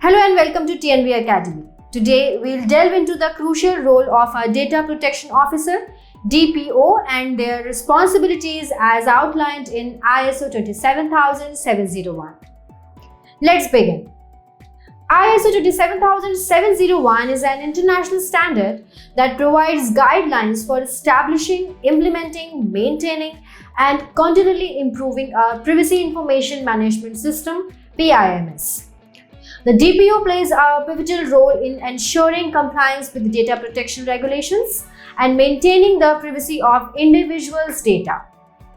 Hello and welcome to TNV Academy. Today we'll delve into the crucial role of a Data Protection Officer, DPO, and their responsibilities as outlined in ISO 27701. Let's begin. ISO 27701 is an international standard that provides guidelines for establishing, implementing, maintaining, and continually improving a privacy information management system, PIMS. The DPO plays a pivotal role in ensuring compliance with data protection regulations and maintaining the privacy of individuals' data.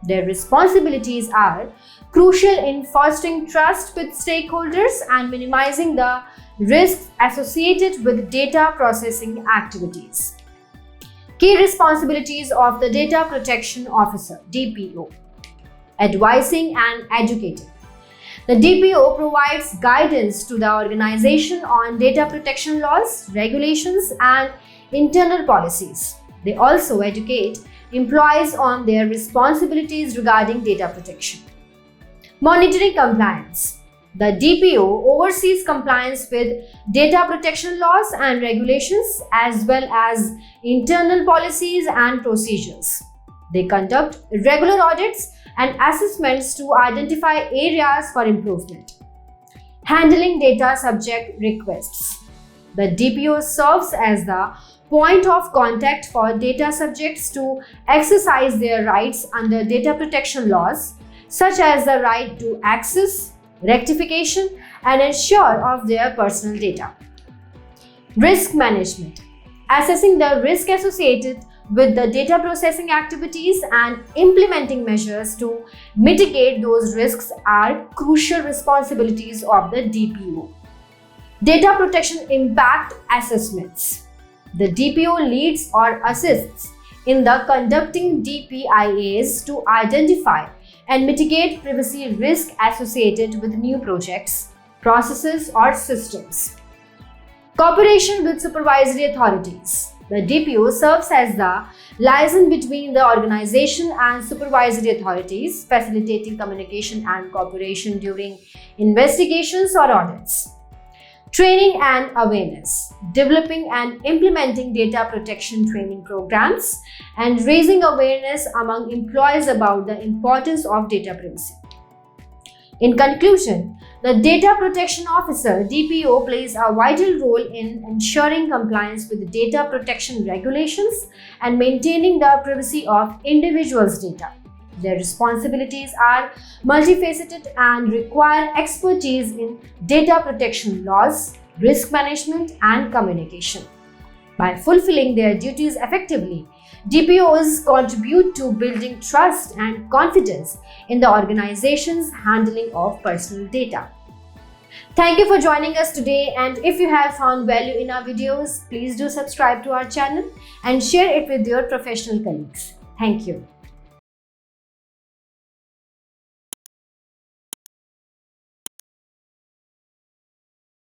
Their responsibilities are crucial in fostering trust with stakeholders and minimizing the risks associated with data processing activities. Key responsibilities of the Data Protection Officer, DPO: advising and educating. The DPO provides guidance to the organization on data protection laws, regulations, and internal policies. They also educate employees on their responsibilities regarding data protection. Monitoring compliance. The DPO oversees compliance with data protection laws and regulations as well as internal policies and procedures. They conduct regular audits and assessments to identify areas for improvement. Handling data subject requests. The DPO serves as the point of contact for data subjects to exercise their rights under data protection laws, such as the right to access, rectification, and ensure of their personal data. Risk management. Assessing the risk associated with the data processing activities and implementing measures to mitigate those risks are crucial responsibilities of the DPO. Data protection impact assessments. The DPO leads or assists in the conducting DPIAs to identify and mitigate privacy risk associated with new projects, processes, or systems. Cooperation with supervisory authorities. The DPO serves as the liaison between the organization and supervisory authorities, facilitating communication and cooperation during investigations or audits. Training and awareness. Developing and implementing data protection training programs and raising awareness among employees about the importance of data privacy. In conclusion, the Data Protection Officer, DPO, plays a vital role in ensuring compliance with data protection regulations and maintaining the privacy of individuals' data. Their responsibilities are multifaceted and require expertise in data protection laws, risk management, and communication. By fulfilling their duties effectively, DPOs contribute to building trust and confidence in the organization's handling of personal data. Thank you for joining us today, and if you have found value in our videos, please do subscribe to our channel and share it with your professional colleagues. Thank you.